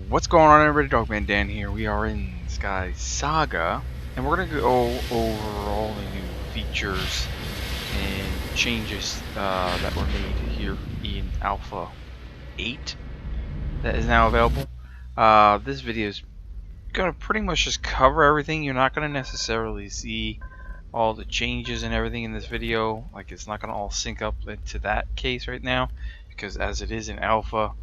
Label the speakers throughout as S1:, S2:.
S1: What's going on, everybody? Dogman Dan here. We are in SkySaga, and we're going to go over all the new features and changes that were made here in Alpha 8 that is now available. This video is going to pretty much just cover everything. You're not going to necessarily see all the changes and everything in this video. Like, it's not going to all sync up into that case right now, because as it is in Alpha,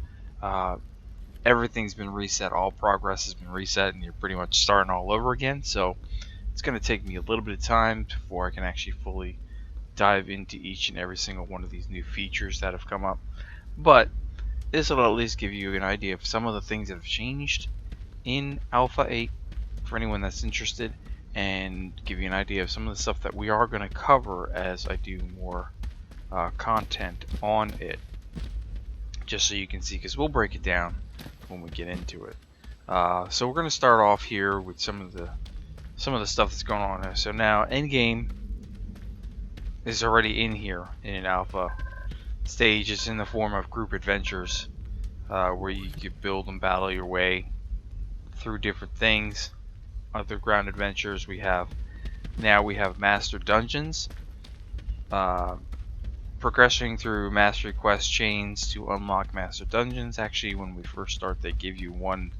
S1: everything's been reset, all progress has been reset, and you're pretty much starting all over again. So it's going to take me a little bit of time before I can actually fully dive into each and every single one of these new features that have come up. But this will at least give you an idea of some of the things that have changed in Alpha 8 for anyone that's interested, and give you an idea of some of the stuff that we are going to cover as I do more content on it, just so you can see, because we'll break it down when we get into it. So we're going to start off here with some of the stuff that's going on there. So now Endgame is already in here in an alpha stage. It's in the form of group adventures, where you can build and battle your way through different things. Underground adventures. We have master dungeons, progressing through mastery quest chains to unlock master dungeons. Actually, when we first start, they give you one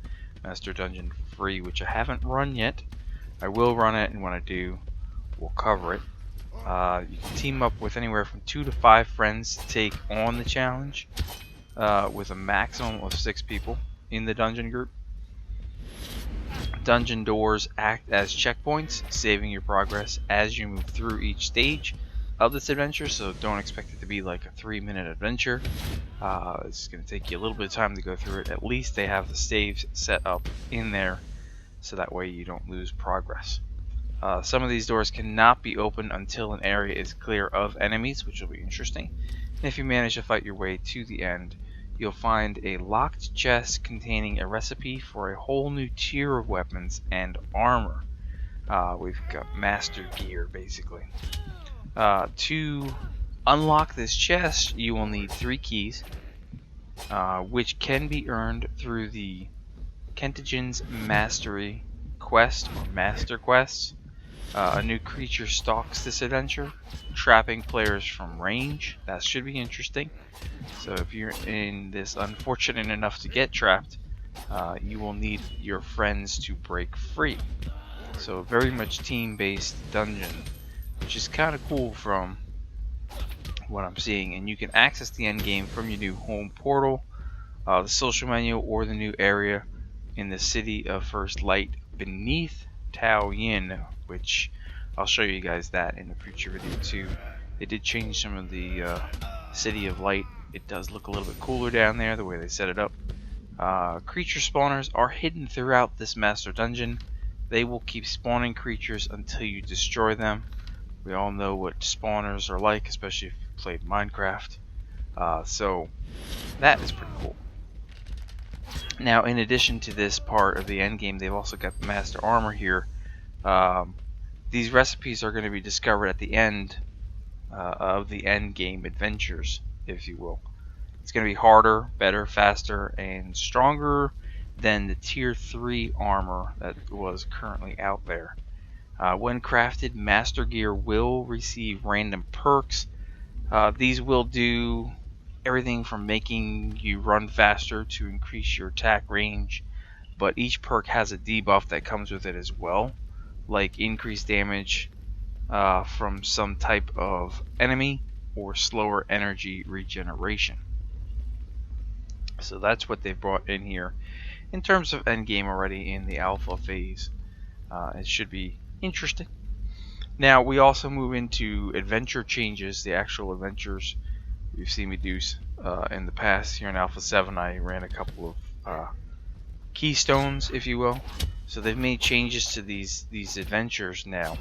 S1: master dungeon for free, which I haven't run yet. I will run it, and when I do, we'll cover it. You can team up with anywhere from 2 to 5 friends to take on the challenge, with a maximum of 6 people in the dungeon group. Dungeon doors act as checkpoints, saving your progress as you move through each stage of this adventure, so don't expect it to be like a 3-minute adventure. It's going to take you a little bit of time to go through it. At least they have the saves set up in there, so that way you don't lose progress. Some of these doors cannot be opened until an area is clear of enemies, which will be interesting. And if you manage to fight your way to the end, you'll find a locked chest containing a recipe for a whole new tier of weapons and armor. We've got master gear, basically. To unlock this chest, you will need 3 keys, which can be earned through the Kentagin's Mastery Quest, or Master Quests. A new creature stalks this adventure, trapping players from range. That should be interesting. So if you're in this unfortunate enough to get trapped, you will need your friends to break free. So very much team-based dungeon, which is kind of cool from what I'm seeing. And you can access the endgame from your new home portal, the social menu, or the new area in the city of First Light beneath Tao Yin, which I'll show you guys that in a future video too. They did change some of the City of Light. It does look a little bit cooler down there, the way they set it up. Creature spawners are hidden throughout this master dungeon. They will keep spawning creatures until you destroy them. We all know what spawners are like, especially if you played Minecraft. So that is pretty cool. Now, in addition to this part of the endgame, they've also got the master armor here. These recipes are going to be discovered at the end of the endgame adventures, if you will. It's going to be harder, better, faster, and stronger than the tier 3 armor that was currently out there. When crafted, master gear will receive random perks. These will do everything from making you run faster to increase your attack range, but each perk has a debuff that comes with it as well, like increased damage from some type of enemy or slower energy regeneration. So that's what they've brought in here in terms of endgame already in the alpha phase. It should be interesting. Now we also move into adventure changes, the actual adventures you've seen me do in the past. Here in Alpha 7 I ran a couple of keystones, if you will. So they've made changes to these adventures now,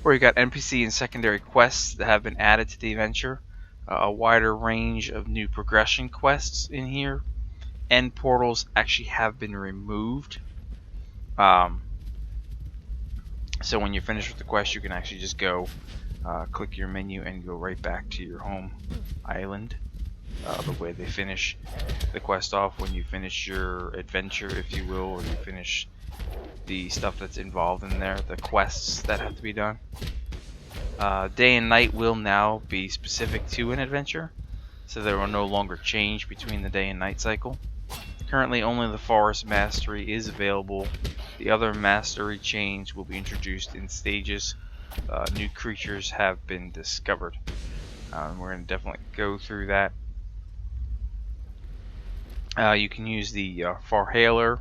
S1: where you got NPC and secondary quests that have been added to the adventure, a wider range of new progression quests in here. End portals actually have been removed. So when you're finished with the quest, you can actually just go click your menu and go right back to your home island. the way they finish the quest off when you finish your adventure, if you will, or you finish the stuff that's involved in there, the quests that have to be done. Day and night will now be specific to an adventure, so there will no longer change between the day and night cycle. Currently only the Forest Mastery is available. The other Mastery chains will be introduced in stages. New creatures have been discovered. We're going to definitely go through that. You can use the Farhaler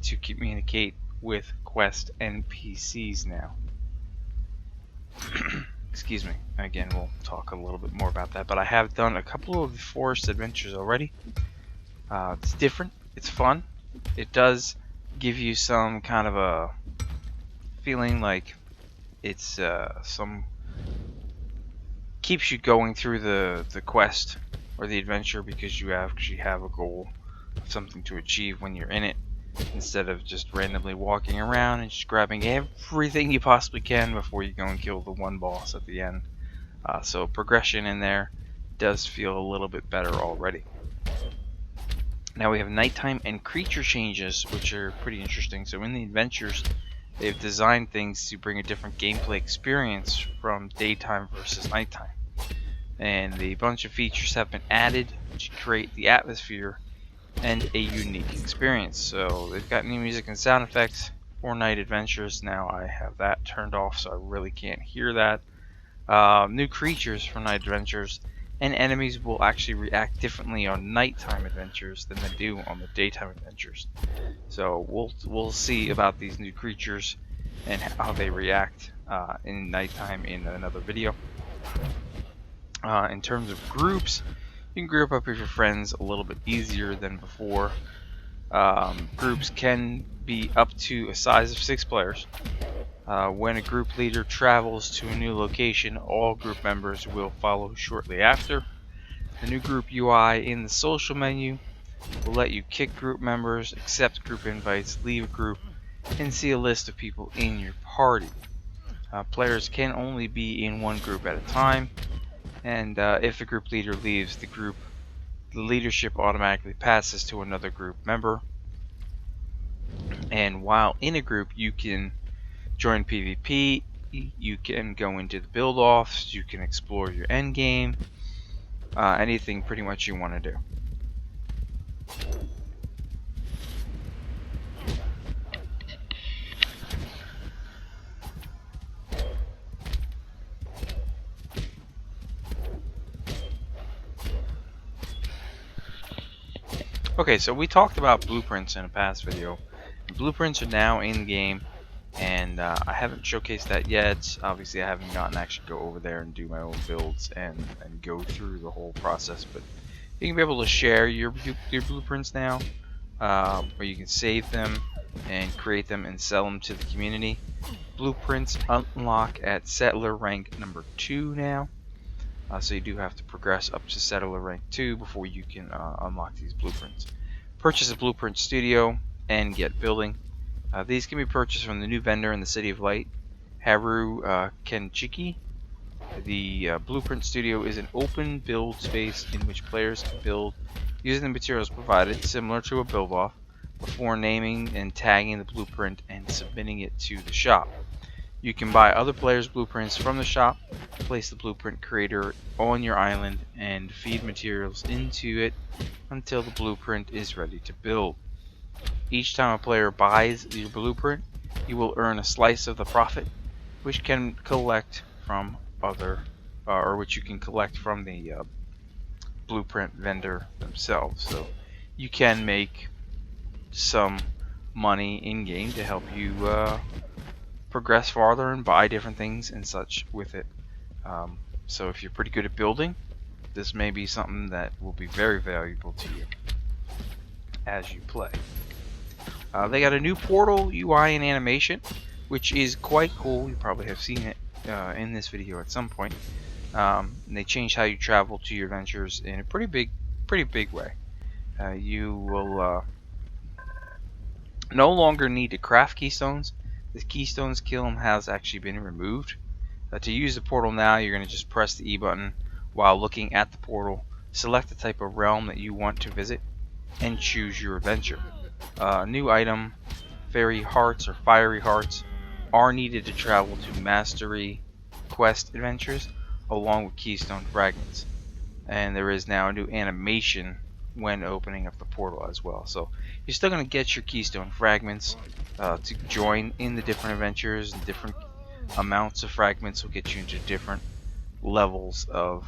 S1: to communicate with quest NPCs now. Excuse me. Again, we'll talk a little bit more about that, but I have done a couple of the forest adventures already. It's different. It's fun. It does give you some kind of a feeling like it's keeps you going through the quest or the adventure because you actually have a goal of something to achieve when you're in it, instead of just randomly walking around and just grabbing everything you possibly can before you go and kill the one boss at the end. So progression in there does feel a little bit better already. Now we have nighttime and creature changes, which are pretty interesting. So in the adventures, they've designed things to bring a different gameplay experience from daytime versus nighttime. And a bunch of features have been added to create the atmosphere and a unique experience. So they've got new music and sound effects for night adventures. Now I have that turned off, so I really can't hear that. New creatures for night adventures, and enemies will actually react differently on nighttime adventures than they do on the daytime adventures. So we'll see about these new creatures and how they react in nighttime in another video. In terms of groups, you can group up with your friends a little bit easier than before. Groups can be up to a size of 6 players. When a group leader travels to a new location, all group members will follow shortly after. The new group UI in the social menu will let you kick group members, accept group invites, leave a group, and see a list of people in your party. Players can only be in one group at a time, and if the group leader leaves the group, the leadership automatically passes to another group member. And while in a group, you can join PvP, you can go into the build offs, you can explore your endgame, anything pretty much you want to do. Okay, so we talked about blueprints in a past video. Blueprints are now in game, and I haven't showcased that yet. Obviously, I haven't gotten to actually go over there and do my own builds and go through the whole process. But you can be able to share your blueprints now, or you can save them and create them and sell them to the community. Blueprints unlock at settler rank number 2 now. So you do have to progress up to settler rank 2 before you can unlock these blueprints. Purchase a blueprint studio and get building. These can be purchased from the new vendor in the City of Light, Haru Kenchiki. The blueprint studio is an open build space in which players can build using the materials provided, similar to a build off, before naming and tagging the blueprint and submitting it to the shop. You can buy other players' blueprints from the shop, place the blueprint creator on your island, and feed materials into it until the blueprint is ready to build. Each time a player buys your blueprint, you will earn a slice of the profit, which can collect from which you can collect from the blueprint vendor themselves. So you can make some money in game to help you progress farther and buy different things and such with it. So if you're pretty good at building, this may be something that will be very valuable to you as you play. They got a new portal UI and animation, which is quite cool. You probably have seen it in this video at some point. And they changed how you travel to your adventures in a pretty big way. You will no longer need to craft keystones. The keystone skill has actually been removed. To use the portal now, you're going to just press the E button while looking at the portal select the type of realm that you want to visit, and choose your adventure. New item, fairy hearts or fiery hearts are needed to travel to mastery quest adventures along with keystone fragments. And there is now a new animation when opening up the portal as well. So you're still going to get your keystone fragments to join in the different adventures, and different amounts of fragments will get you into different levels of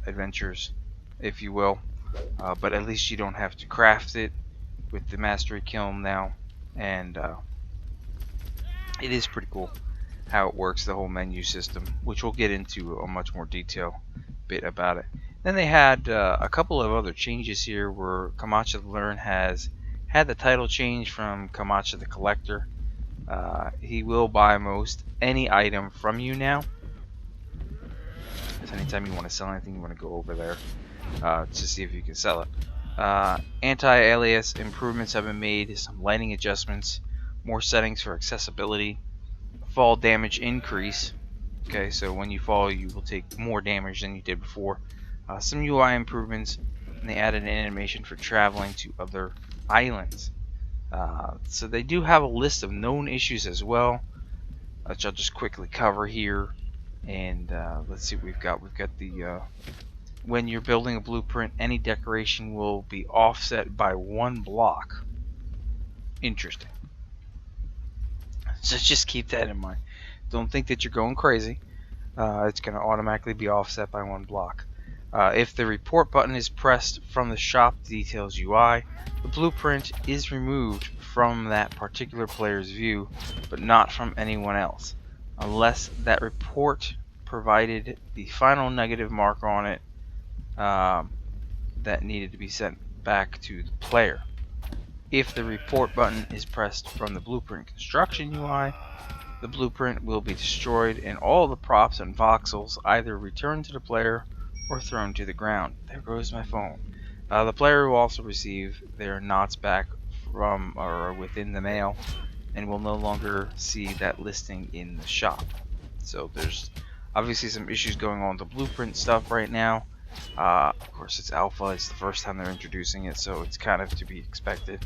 S1: adventures, if you will. But at least you don't have to craft it with the mastery kiln now, and it is pretty cool how it works, the whole menu system, which we'll get into a much more detail bit about it. Then they had a couple of other changes here, where Camacha the Learn has had the title change from Camacha the Collector. He will buy most any item from you now. So anytime you want to sell anything, you want to go over there to see if you can sell it. Anti-alias improvements have been made, some lighting adjustments, more settings for accessibility, fall damage increase. Okay, so when you fall, you will take more damage than you did before. Some UI improvements, and they added an animation for traveling to other islands. So they do have a list of known issues as well, which I'll just quickly cover here. And let's see what we've got. We've got the when you're building a blueprint, any decoration will be offset by 1 block. Interesting. So just keep that in mind. Don't think that you're going crazy. It's going to automatically be offset by 1 block. If the report button is pressed from the shop details UI, the blueprint is removed from that particular player's view, but not from anyone else, unless that report provided the final negative marker on it that needed to be sent back to the player. If the report button is pressed from the blueprint construction UI, the blueprint will be destroyed and all the props and voxels either returned to the player or thrown to the ground. There goes my phone. The player will also receive their knots back from or within the mail, and will no longer see that listing in the shop. So there's obviously some issues going on with the blueprint stuff right now. Of course, it's alpha. It's the first time they're introducing it, so it's kind of to be expected.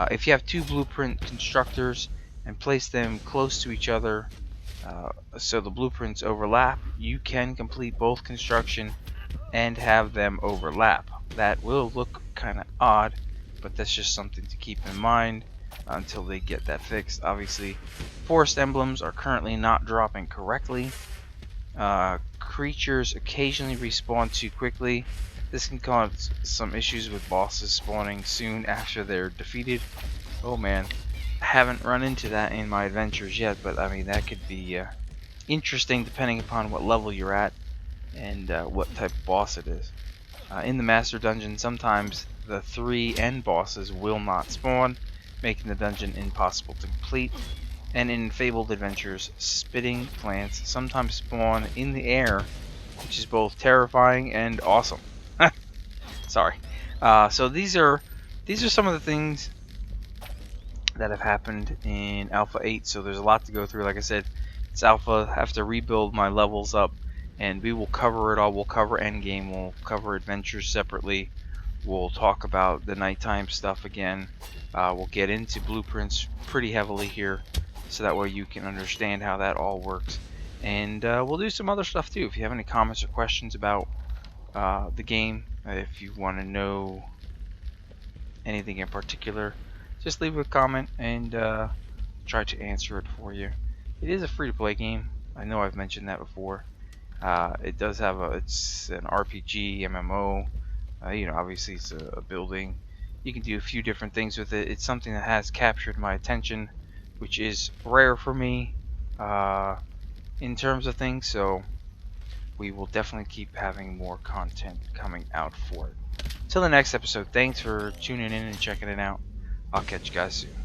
S1: If you have 2 blueprint constructors and place them close to each other so the blueprints overlap, you can complete both construction and have them overlap. That will look kind of odd, but that's just something to keep in mind until they get that fixed. Obviously, forest emblems are currently not dropping correctly. Creatures occasionally respawn too quickly. This can cause some issues with bosses spawning soon after they're defeated. Oh man, I haven't run into that in my adventures yet, but I mean that could be interesting depending upon what level you're at and what type of boss it is. In the master dungeon, sometimes the 3 end bosses will not spawn, making the dungeon impossible to complete. And in Fabled Adventures, spitting plants sometimes spawn in the air, which is both terrifying and awesome. Sorry. So these are some of the things that have happened in Alpha 8. So there's a lot to go through. Like I said, it's Alpha. I have to rebuild my levels up, and we will cover it all. We'll cover Endgame. We'll cover Adventures separately. We'll talk about the nighttime stuff again. We'll get into blueprints pretty heavily here, so that way you can understand how that all works. And we'll do some other stuff too. If you have any comments or questions about the game, if you want to know anything in particular, just leave a comment and try to answer it for you. It is a free-to-play game. I know I've mentioned that before. It does have it's an RPG, MMO. You know, obviously it's a building. You can do a few different things with it. It's something that has captured my attention, which is rare for me in terms of things, so we will definitely keep having more content coming out for it. Till the next episode, thanks for tuning in and checking it out. I'll catch you guys soon.